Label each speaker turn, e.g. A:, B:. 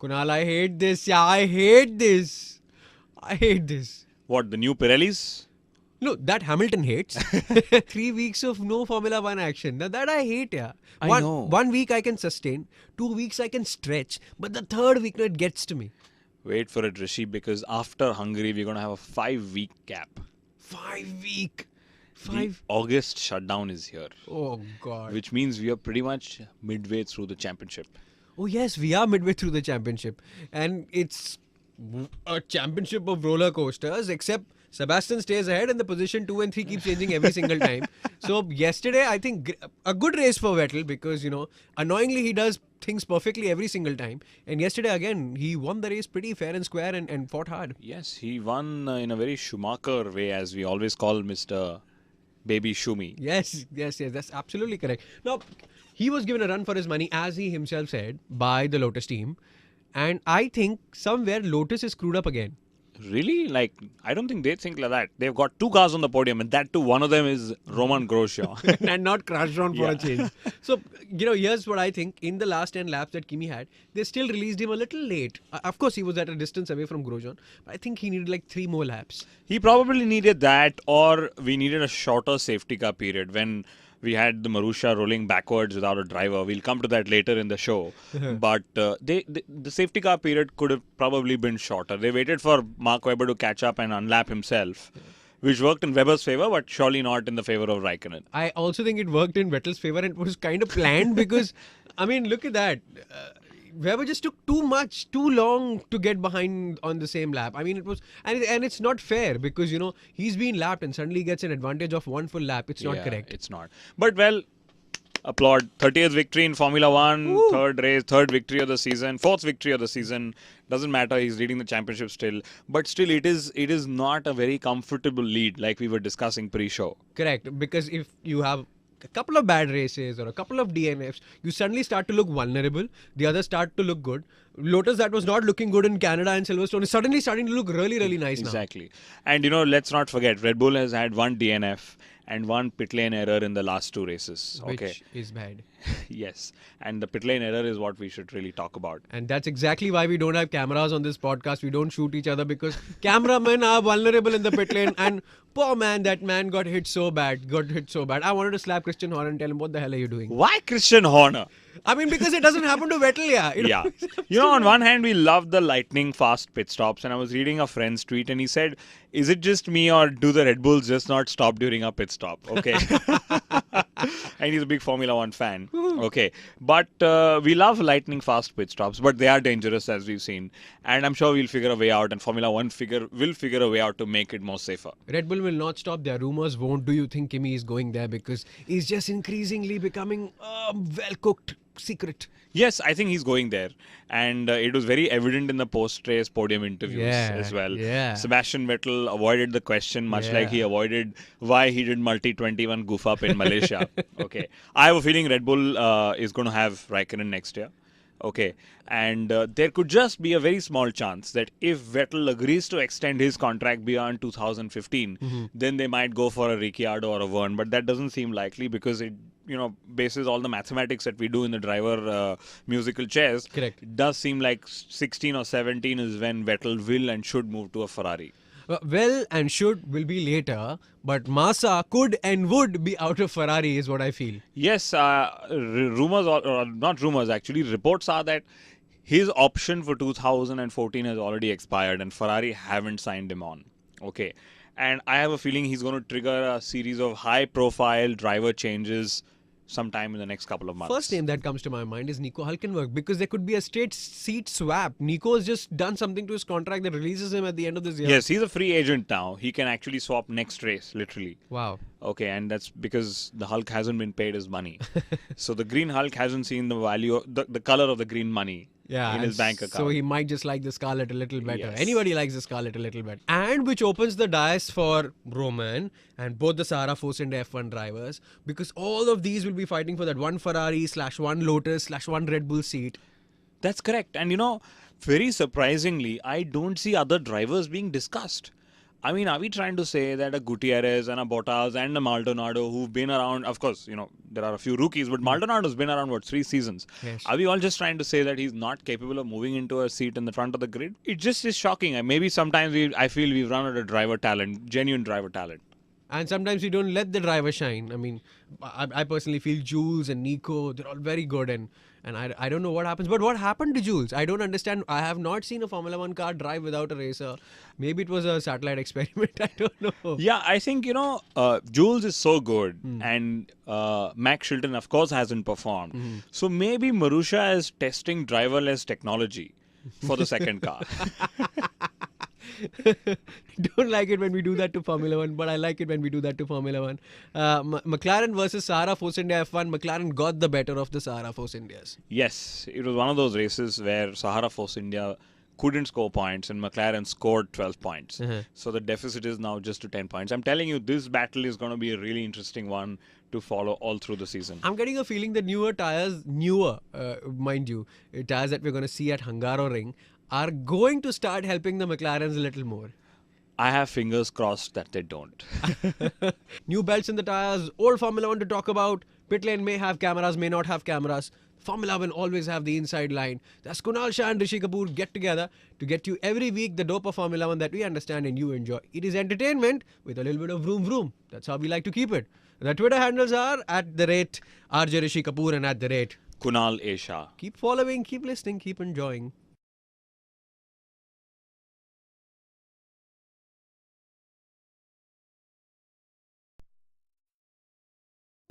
A: Kunal, I hate this. Yeah, I hate this. I hate this.
B: What, the new Pirellis?
A: No, that Hamilton hates. 3 weeks of no Formula One action. Now that I hate, yeah.
B: I know.
A: 1 week I can sustain, 2 weeks I can stretch, but the third week, no, it gets to me.
B: Wait for it, Rishi, because after Hungary, we're going to have a 5-week gap.
A: 5 week.
B: The August shutdown is here,
A: Oh God.
B: which means we are pretty much midway through the championship.
A: Oh yes, we are midway through the championship, and it's a championship of roller coasters. Except Sebastian stays ahead, and the position 2 and 3 keep changing every single time. So yesterday, I think a good race for Vettel because annoyingly he does things perfectly every single time. And yesterday again, he won the race pretty fair and square and fought hard.
B: Yes, he won in a very Schumacher way, as we always call Mr. Baby Schumi.
A: Yes, that's absolutely correct. Now, he was given a run for his money, as he himself said, by the Lotus team. And I think somewhere Lotus is screwed up again.
B: Really? Like, I don't think they think like that. They've got 2 cars on the podium, and that too, one of them is Roman Grosjean.
A: And not crashed on for a change. So, here's what I think. In the last 10 laps that Kimi had, they still released him a little late. Of course, he was at a distance away from Grosjean. But I think he needed like 3 more laps.
B: He probably needed that, or we needed a shorter safety car period when we had the Marussia rolling backwards without a driver. We'll come to that later in the show. But the safety car period could have probably been shorter. They waited for Mark Webber to catch up and unlap himself, which worked in Webber's favor, but surely not in the favor of Raikkonen.
A: I also think it worked in Vettel's favor and it was kind of planned because, I mean, look at that. Weber just took too long to get behind on the same lap. I mean, it was, and it's not fair because, he's been lapped and suddenly gets an advantage of 1 full lap. It's not correct.
B: It's not. But well, applaud. 30th victory in Formula One,
A: Woo.
B: third victory of the season, 4th victory of the season. Doesn't matter, he's leading the championship still. But still, it is not a very comfortable lead like we were discussing pre-show.
A: Correct. Because if you have a couple of bad races or a couple of DNFs, you suddenly start to look vulnerable. The others start to look good. Lotus, that was not looking good in Canada and Silverstone, is suddenly starting to look really, really nice now.
B: Exactly. And let's not forget, Red Bull has had 1 DNF and 1 pit lane error in the last 2 races.
A: Which is bad.
B: Yes. And the pit lane error is what we should really talk about.
A: And that's exactly why we don't have cameras on this podcast. We don't shoot each other because cameramen are vulnerable in the pit lane. And poor man, that man got hit so bad. I wanted to slap Christian Horner and tell him, what the hell are you doing?
B: Why Christian Horner?
A: I mean, because it doesn't happen to Vettel, yeah.
B: Yeah. On one hand, we love the lightning fast pit stops. And I was reading a friend's tweet and he said, is it just me or do the Red Bulls just not stop during a pit stop? Okay. And he's a big Formula One fan. Okay. But we love lightning fast pit stops, but they are dangerous as we've seen. And I'm sure we'll figure a way out and Formula One will figure a way out to make it more safer.
A: Red Bull will not stop. Their rumors won't. Do you think Kimi is going there? Because he's just increasingly becoming a well-cooked secret.
B: Yes, I think he's going there. And it was very evident in the post-race podium interviews as well.
A: Yeah.
B: Sebastian Vettel avoided the question much
A: Yeah.
B: like he avoided why he did multi-21 goof up in Malaysia. Okay. I have a feeling Red Bull is going to have Raikkonen next year. Okay. And there could just be a very small chance that if Vettel agrees to extend his contract beyond 2015, then they might go for a Ricciardo or a Verne. But that doesn't seem likely because it, bases all the mathematics that we do in the driver musical chairs.
A: Correct.
B: It does seem like 16 or 17 is when Vettel will and should move to a Ferrari.
A: Well and should will be later, but Massa could and would be out of Ferrari is what I feel.
B: Yes, rumors, or not rumors actually, reports are that his option for 2014 has already expired and Ferrari haven't signed him on. Okay. And I have a feeling he's going to trigger a series of high-profile driver changes sometime in the next couple of months.
A: First name that comes to my mind is Nico Hülkenberg because there could be a straight seat swap. Nico has just done something to his contract that releases him at the end of this year.
B: Yes, he's a free agent now. He can actually swap next race, literally.
A: Wow.
B: Okay, and that's because the Hulk hasn't been paid his money. So the green Hulk hasn't seen the value, the color of the green money in his bank account.
A: So he might just like the Scarlet a little better.
B: Yes.
A: Anybody likes the Scarlet a little better. And which opens the dice for Roman and both the Sahara Force and F1 drivers because all of these will be fighting for that one Ferrari / one Lotus / one Red Bull seat.
B: That's correct. And very surprisingly, I don't see other drivers being discussed. I mean, are we trying to say that a Gutierrez and a Bottas and a Maldonado who've been around, of course, there are a few rookies, but Maldonado's been around, 3 seasons?
A: Yes.
B: Are we all just trying to say that he's not capable of moving into a seat in the front of the grid? It just is shocking. And maybe sometimes I feel we've run out of driver talent, genuine driver talent.
A: And sometimes we don't let the driver shine. I mean, I personally feel Jules and Nico, they're all very good. And I don't know what happens. But what happened to Jules? I don't understand. I have not seen a Formula 1 car drive without a racer. Maybe it was a satellite experiment. I don't know.
B: Yeah, I think, Jules is so good. And Max Chilton, of course, hasn't performed. So maybe Marussia is testing driverless technology for the second car.
A: Don't like it when we do that to Formula 1, but I like it when we do that to Formula 1. McLaren versus Sahara Force India F1. McLaren got the better of the Sahara Force Indias.
B: Yes, it was one of those races where Sahara Force India couldn't score points and McLaren scored 12 points. So the deficit is now just to 10 points. I'm telling you, this battle is going to be a really interesting one to follow all through the season.
A: I'm getting a feeling that newer tires, mind you, tires that we're going to see at Hungaroring are going to start helping the McLarens a little more.
B: I have fingers crossed that they don't.
A: New belts in the tires, old Formula 1 to talk about. Pit lane may have cameras, may not have cameras. Formula 1 always have the inside line. That's Kunal Shah and Rishi Kapoor get together to get you every week the dope of Formula 1 that we understand and you enjoy. It is entertainment with a little bit of vroom vroom. That's how we like to keep it. The Twitter handles are @RJ Rishi Kapoor and @Kunal A. Shah. Keep following, keep listening, keep enjoying.